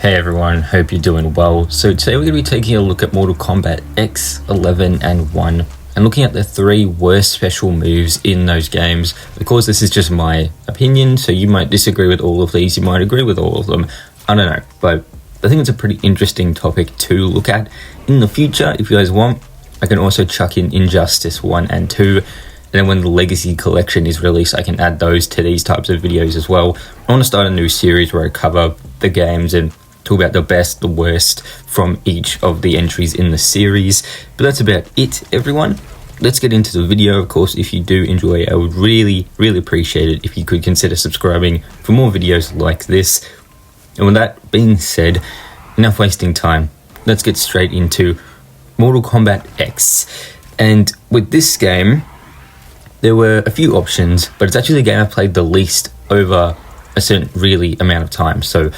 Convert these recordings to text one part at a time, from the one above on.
Hey everyone, hope you're doing well. So today we're going to be taking a look at Mortal Kombat X, 11 and 1 and looking at the 3 worst special moves in those games. Of course, this is just my opinion, so you might disagree with all of these, you might agree with all of them. I don't know, but I think it's a pretty interesting topic to look at in the future. If you guys want, I can also chuck in Injustice 1 and 2. And then when the Legacy Collection is released, I can add those to these types of videos as well. I want to start a new series where I cover the games and talk about the best, the worst from each of the entries in the series. But that's about it, everyone. Let's get into the video. Of course, if you do enjoy it, I would really appreciate it if you could consider subscribing for more videos like this. And with that being said, enough wasting time. Let's get straight into Mortal Kombat X. And with this game, there were a few options, but it's actually the game I've played the least over a certain really amount of time. So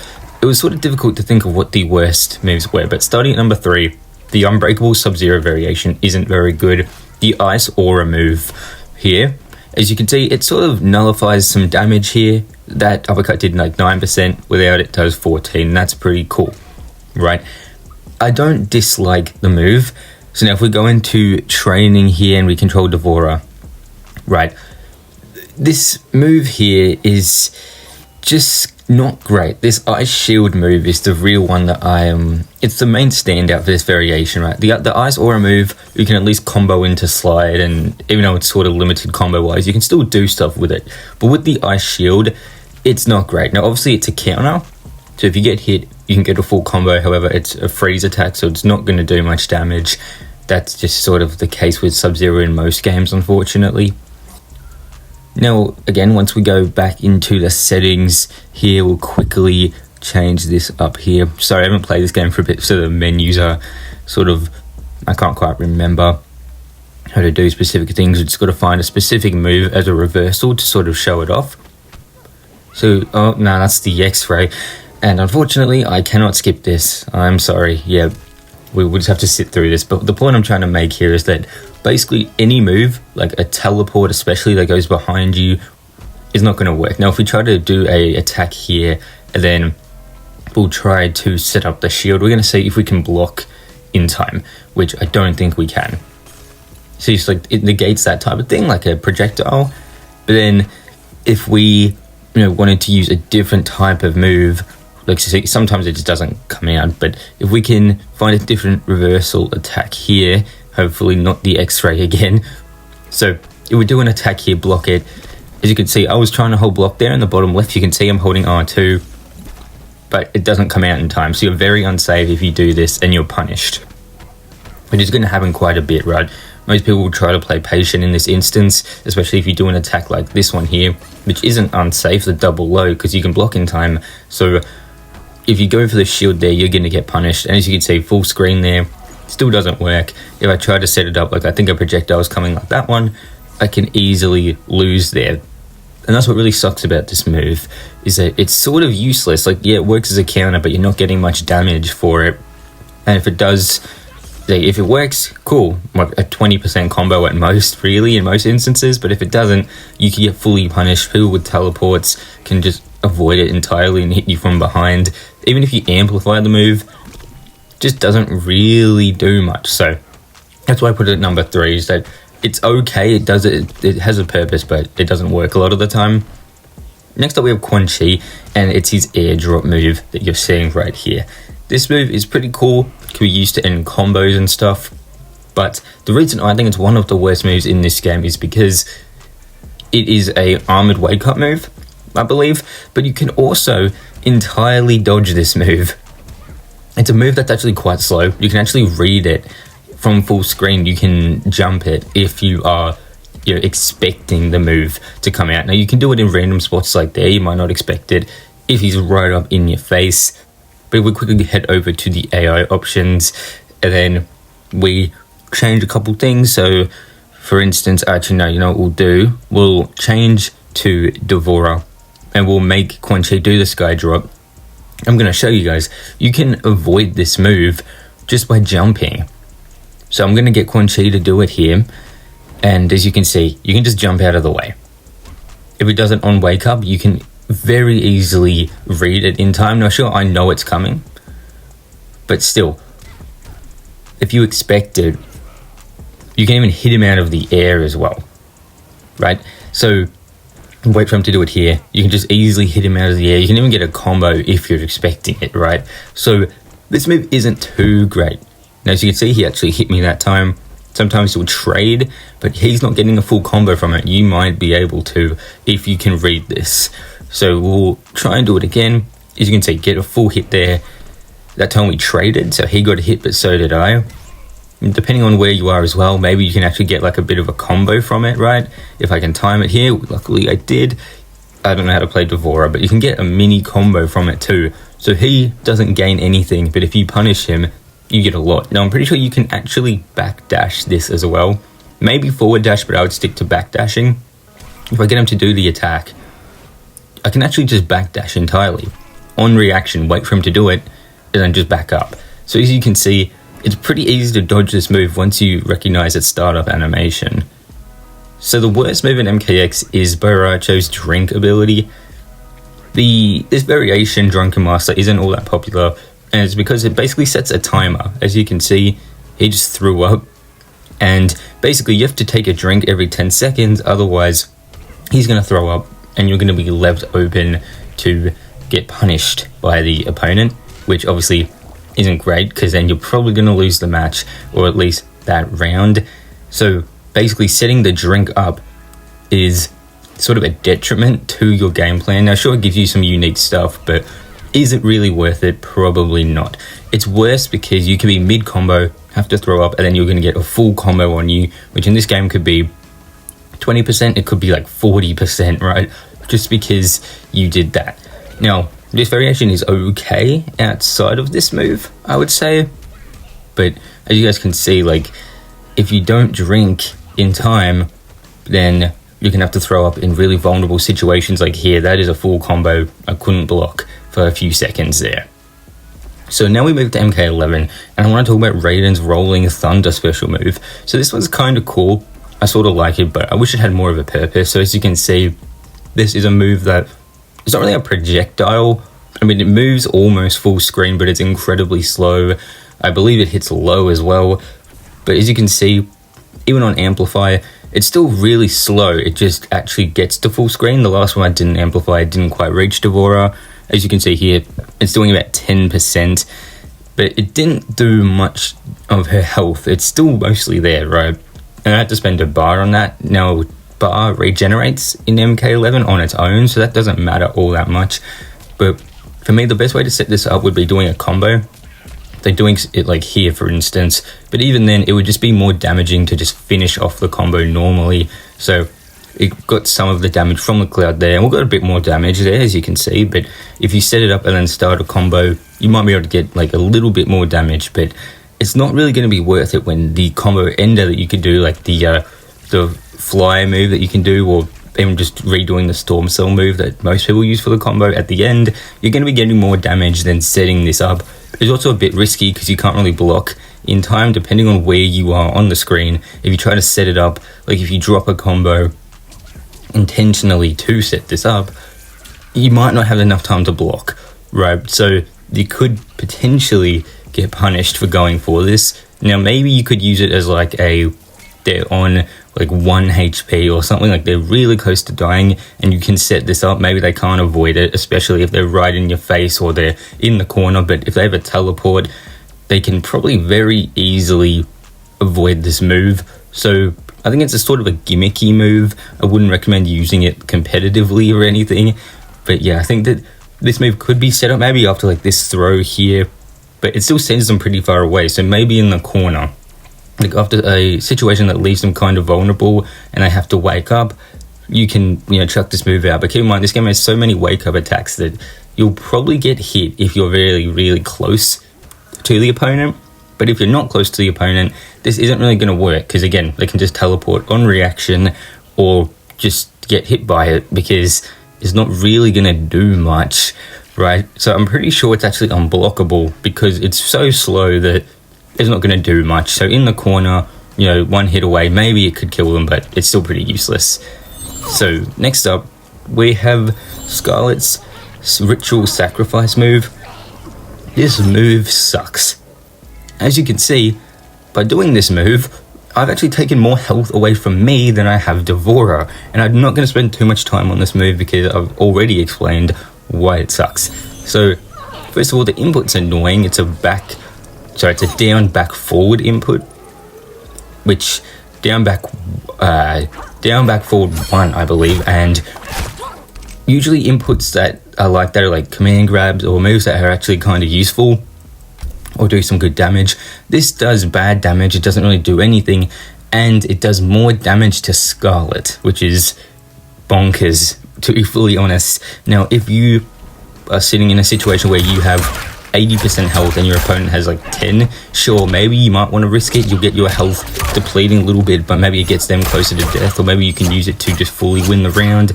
it was sort of difficult to think of what the worst moves were. But starting at number 3, the Unbreakable Sub-Zero variation isn't very good. The Ice Aura move here, as you can see, it sort of nullifies some damage here. That uppercut did like 9%, without it does 14. That's pretty cool, right? I don't dislike the move. So now if we go into training here and we control Devourer, right, this move here is just not great. This Ice Shield move is the real one that it's the main standout for this variation, right? The Ice Aura move, you can at least combo into slide, and even though it's sort of limited combo-wise, you can still do stuff with it. But with the Ice Shield, it's not great. Now, obviously, it's a counter, so if you get hit, you can get a full combo. However, it's a freeze attack, so it's not going to do much damage. That's just sort of the case with Sub-Zero in most games, unfortunately. Now, again, once we go back into the settings here, we'll quickly change this up here. Sorry, I haven't played this game for a bit, so the menus are sort of, I can't quite remember how to do specific things. We've just got to find a specific move as a reversal to sort of show it off. So, oh, no, that's the X-ray. And unfortunately, I cannot skip this. I'm sorry. Yeah, we'll just have to sit through this. But the point I'm trying to make here is that basically any move, like a teleport especially, that goes behind you is not going to work. Now, if we try to do a attack here, and then we'll try to set up the shield, we're going to see if we can block in time, which I don't think we can. So it's like it negates that type of thing, like a projectile. But then if we wanted to use a different type of move, like sometimes it just doesn't come out, but if we can find a different reversal attack here, hopefully not the X-ray again. So if we do an attack here, block it. As you can see, I was trying to hold block there in the bottom left. You can see I'm holding R2, but it doesn't come out in time. So you're very unsafe if you do this, and you're punished, which is going to happen quite a bit, right? Most people will try to play patient in this instance, especially if you do an attack like this one here, which isn't unsafe, the double low, because you can block in time. So if you go for the shield there, you're going to get punished. And as you can see, full screen there, still doesn't work. If I try to set it up, like I think a projectile is coming like that one, I can easily lose there. And that's what really sucks about this move, is that it's sort of useless. Like, yeah, it works as a counter, but you're not getting much damage for it. And if it does, if it works, cool, like a 20% combo at most, really, in most instances. But if it doesn't, you can get fully punished. People with teleports can just avoid it entirely and hit you from behind. Even if you amplify the move, just doesn't really do much. So that's why I put it at number 3, is that it's okay, it has a purpose, but it doesn't work a lot of the time. Next up we have Quan Chi, and it's his airdrop move that you're seeing right here. This move is pretty cool, can be used to end combos and stuff, but the reason I think it's one of the worst moves in this game is because it is a armored wake up move, I believe, but you can also entirely dodge this move. It's a move that's actually quite slow. You can actually read it from full screen. You can jump it if you are expecting the move to come out. Now, you can do it in random spots like there. You might not expect it if he's right up in your face. But we'll quickly head over to the AI options, and then we change a couple things. So, for instance, actually, no, you know what we'll do? We'll change to Devourer, and we'll make Quan Chi do the sky drop. I'm going to show you guys, you can avoid this move just by jumping. So I'm going to get Quan Chi to do it here, and as you can see, you can just jump out of the way. If it does it on wake up, you can very easily read it in time. Now, sure, I know it's coming, But still, if you expect it, you can even hit him out of the air as well, right? So wait for him to do it here. You can just easily hit him out of the air. You can even get a combo if you're expecting it, right? So this move isn't too great. Now, as you can see, he actually hit me that time. Sometimes he'll trade, but he's not getting a full combo from it. You might be able to if you can read this. So we'll try and do it again. As you can see, get a full hit there. That time we traded, so he got a hit, but so did I. And depending on where you are as well, maybe you can actually get like a bit of a combo from it, right? If I can time it here, luckily I did. I don't know how to play Devora, but you can get a mini combo from it too. So he doesn't gain anything, but if you punish him, you get a lot. Now I'm pretty sure you can actually backdash this as well. Maybe forward dash, but I would stick to backdashing. If I get him to do the attack, I can actually just backdash entirely. On reaction, wait for him to do it, and then just back up. So as you can see, it's pretty easy to dodge this move once you recognize its startup animation. So the worst move in MKX is Boracho's drink ability. This variation, Drunken Master, isn't all that popular, and it's because it basically sets a timer. As you can see, he just threw up, and basically you have to take a drink every 10 seconds, otherwise he's going to throw up, and you're going to be left open to get punished by the opponent, which obviously isn't great, because then you're probably going to lose the match, or at least that round. So basically setting the drink up is sort of a detriment to your game plan. Now sure, it gives you some unique stuff, but is it really worth it? Probably not. It's worse because you can be mid combo, have to throw up, and then you're going to get a full combo on you, which in this game could be 20%, it could be like 40%, right? Just because you did that. Now, this variation is okay outside of this move, I would say. But as you guys can see, like, if you don't drink in time, then you're going to have to throw up in really vulnerable situations like here. That is a full combo. I couldn't block for a few seconds there. So now we move to MK11, and I want to talk about Raiden's Rolling Thunder special move. So this one's kind of cool. I sort of like it, but I wish it had more of a purpose. So as you can see, this is a move that it's not really a projectile. I mean, it moves almost full screen, but it's incredibly slow. I believe it hits low as well. But as you can see, even on Amplify, it's still really slow. It just actually gets to full screen. The last one I didn't amplify, it didn't quite reach Devora. As you can see here, it's doing about 10%, but it didn't do much of her health. It's still mostly there, right? And I had to spend a bar on that. Now, bar regenerates in MK11 on its own, so that doesn't matter all that much. But for me, the best way to set this up would be doing a combo. They're doing it like here, for instance, but even then, it would just be more damaging to just finish off the combo normally. So it got some of the damage from the cloud there, and we got a bit more damage there, as you can see. But if you set it up and then start a combo, you might be able to get like a little bit more damage, but it's not really going to be worth it when the combo ender that you could do, like the fly move that you can do, or even just redoing the Storm Cell move that most people use for the combo at the end, you're going to be getting more damage than setting this up. It's also a bit risky because you can't really block in time depending on where you are on the screen. If you try to set it up, like if you drop a combo intentionally to set this up, you might not have enough time to block, right? So you could potentially get punished for going for this. Now maybe you could use it as like they're on like 1 HP or something, like they're really close to dying, and you can set this up. Maybe they can't avoid it, especially if they're right in your face or they're in the corner, but if they have a teleport, they can probably very easily avoid this move. So I think it's a sort of a gimmicky move. I wouldn't recommend using it competitively or anything, but yeah, I think that this move could be set up maybe after like this throw here, but it still sends them pretty far away. So maybe in the corner, like after a situation that leaves them kind of vulnerable and they have to wake up, you can, chuck this move out. But keep in mind, this game has so many wake up attacks that you'll probably get hit if you're really, really close to the opponent. But if you're not close to the opponent, this isn't really going to work, because again, they can just teleport on reaction or just get hit by it, because it's not really going to do much, right? So I'm pretty sure it's actually unblockable because it's so slow that it's not going to do much. So in the corner, 1 hit away, maybe it could kill them, but it's still pretty useless. So next up, we have Scarlet's Ritual Sacrifice move. This move sucks. As you can see, by doing this move, I've actually taken more health away from me than I have Devourer, and I'm not going to spend too much time on this move because I've already explained why it sucks. So, first of all, the input's annoying. It's a down, back, forward input, which down, back, forward 1, I believe, and usually inputs that are like command grabs or moves that are actually kind of useful or do some good damage. This does bad damage, it doesn't really do anything, and it does more damage to Scarlet, which is bonkers, to be fully honest. Now, if you are sitting in a situation where you have 80% health and your opponent has like 10, sure, maybe you might want to risk it. You'll get your health depleting a little bit, but maybe it gets them closer to death, or maybe you can use it to just fully win the round.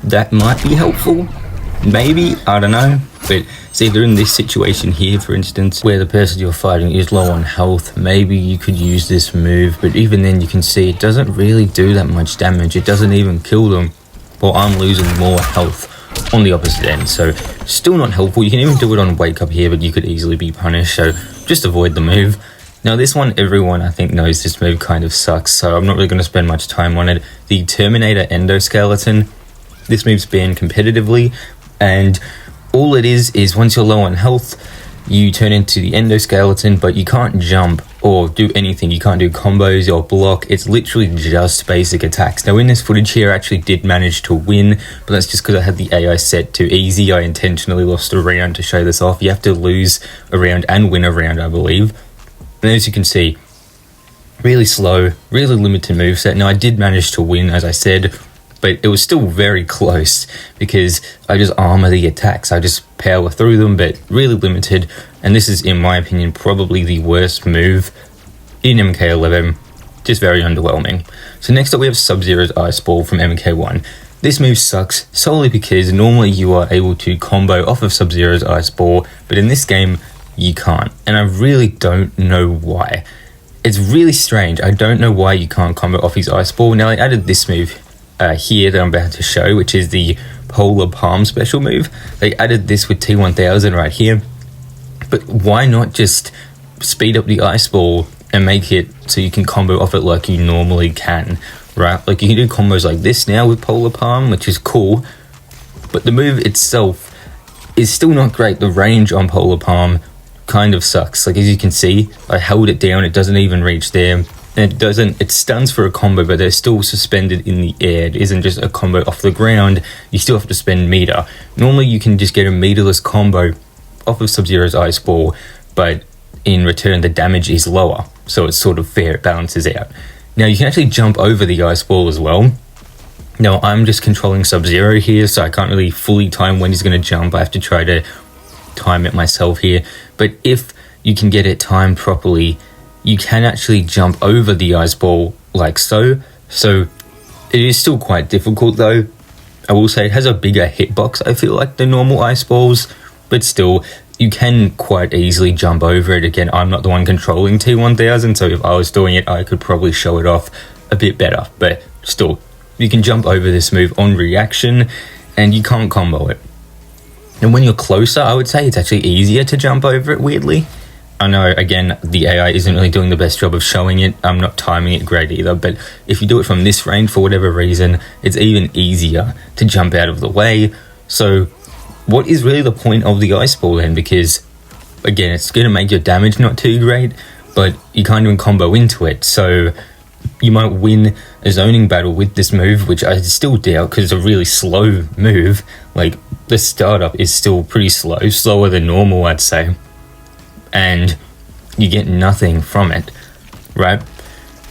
That might be helpful, maybe, I don't know. But see, if they're in this situation here, for instance, where the person you're fighting is low on health, maybe you could use this move, but even then you can see it doesn't really do that much damage. It doesn't even kill them, while I'm losing more health on the opposite end, so still not helpful. You can even do it on Wake Up here, but you could easily be punished, so just avoid the move. Now this one, everyone I think knows this move kind of sucks, so I'm not really going to spend much time on it. The Terminator Endoskeleton, this move's banned competitively, and all it is once you're low on health, you turn into the Endoskeleton, but you can't jump or do anything. You can't do combos or block. It's literally just basic attacks. Now in this footage here, I actually did manage to win, but that's just because I had the AI set to easy. I intentionally lost a round to show this off. You have to lose a round and win a round, I believe. And as you can see, really slow, really limited moveset. Now I did manage to win, as I said, but it was still very close because I just armor the attacks. I just power through them, but really limited. And this is, in my opinion, probably the worst move in MK11. Just very underwhelming. So next up we have Sub-Zero's Ice Ball from MK1. This move sucks solely because normally you are able to combo off of Sub-Zero's Ice Ball, but in this game you can't. And I really don't know why. It's really strange. I don't know why you can't combo off his Ice Ball. Now I added this move here that I'm about to show, which is the Polar Palm special move. They added this with T1000 right here, but why not just speed up the Ice Ball and make it so you can combo off it like you normally can, right? Like you can do combos like this now with Polar Palm, which is cool, but the move itself is still not great. The range on Polar Palm kind of sucks. Like as you can see, I held it down, it doesn't even reach there. And it stuns for a combo, but they're still suspended in the air. It isn't just a combo off the ground. You still have to spend meter. Normally you can just get a meterless combo off of Sub-Zero's Ice Ball, but in return the damage is lower, so it's sort of fair, it balances out. Now you can actually jump over the Ice Ball as well. Now I'm just controlling Sub-Zero here, so I can't really fully time when he's going to jump. I have to try to time it myself here, but if you can get it timed properly, you can actually jump over the Ice Ball like so. So it is still quite difficult though. I will say it has a bigger hitbox, I feel like, the normal Ice Balls, but still, you can quite easily jump over it. Again, I'm not the one controlling T1000, so if I was doing it, I could probably show it off a bit better, but still, you can jump over this move on reaction, and you can't combo it. And when you're closer, I would say it's actually easier to jump over it, weirdly. I know, again, the AI isn't really doing the best job of showing it. I'm not timing it great either, but if you do it from this range for whatever reason, it's even easier to jump out of the way. So what is really the point of the Ice Ball then? Because, again, it's going to make your damage not too great, but you can't even combo into it. So you might win a zoning battle with this move, which I still doubt because it's a really slow move. Like, the startup is still pretty slow, slower than normal, I'd say. And you get nothing from it, right?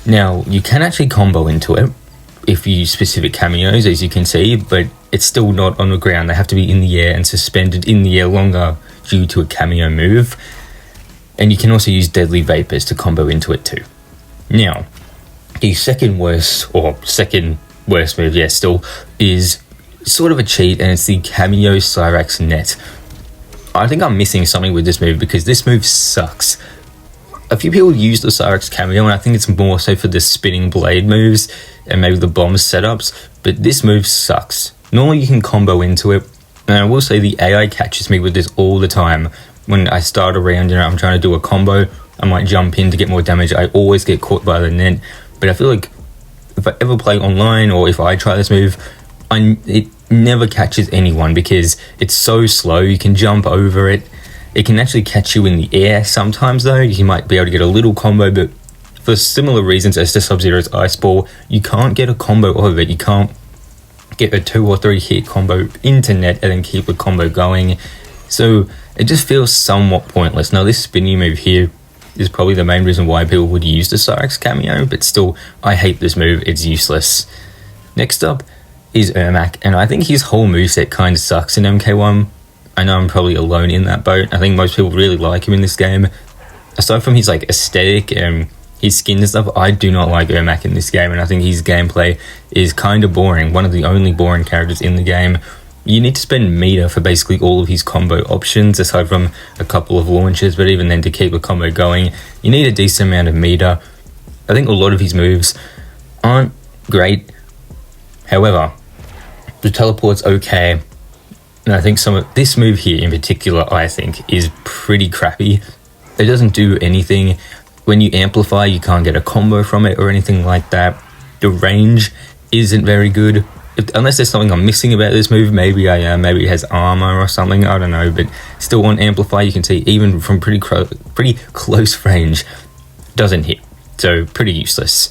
Now, you can actually combo into it if you use specific cameos, as you can see, but it's still not on the ground. They have to be in the air and suspended in the air longer due to a cameo move. And you can also use Deadly Vapors to combo into it too. Now, the second worst move, yeah, still, is sort of a cheat, and it's the Cameo Cyrax Net. I think I'm missing something with this move because this move sucks. A few people use the Cyrax Cameo, and I think it's more so for the spinning blade moves and maybe the bomb setups, but this move sucks. Normally you can combo into it, and I will say the AI catches me with this all the time. when I start a round, I'm trying to do a combo, I might jump in to get more damage. I always get caught by the net. But I feel like if I ever play online or if I try this move, it never catches anyone because it's so slow. You can jump over it. It can actually catch you in the air sometimes though. You might be able to get a little combo, but for similar reasons as to Sub-Zero's Ice Ball, you can't get a combo of it. You can't get a 2 or 3 hit combo into net and then keep the combo going. So it just feels somewhat pointless. Now this spinny move here is probably the main reason why people would use the Cyrex cameo, but still, I hate this move. It's useless. Next up is Ermac, and I think his whole moveset kind of sucks in MK1. I know I'm probably alone in that boat. I think most people really like him in this game. Aside from his like aesthetic and his skin and stuff, I do not like Ermac in this game, and I think his gameplay is kind of boring. One of the only boring characters in the game. You need to spend meter for basically all of his combo options, aside from a couple of launches, but even then to keep a combo going, you need a decent amount of meter. I think a lot of his moves aren't great. However, the teleport's okay. And I think some of this move here in particular, I think, is pretty crappy. It doesn't do anything. When you amplify, you can't get a combo from it or anything like that. The range isn't very good. Unless there's something I'm missing about this move, maybe I am. Maybe it has armor or something, I don't know. But still on amplify, you can see even from pretty close range, doesn't hit. So pretty useless.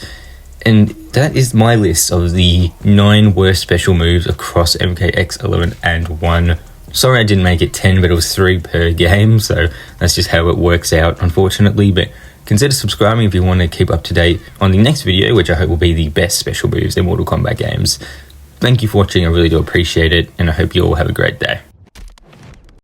And that is my list of the 9 worst special moves across MKX 11 and 1. Sorry I didn't make it 10, but it was 3 per game, so that's just how it works out, unfortunately. But consider subscribing if you want to keep up to date on the next video, which I hope will be the best special moves in Mortal Kombat games. Thank you for watching, I really do appreciate it, and I hope you all have a great day.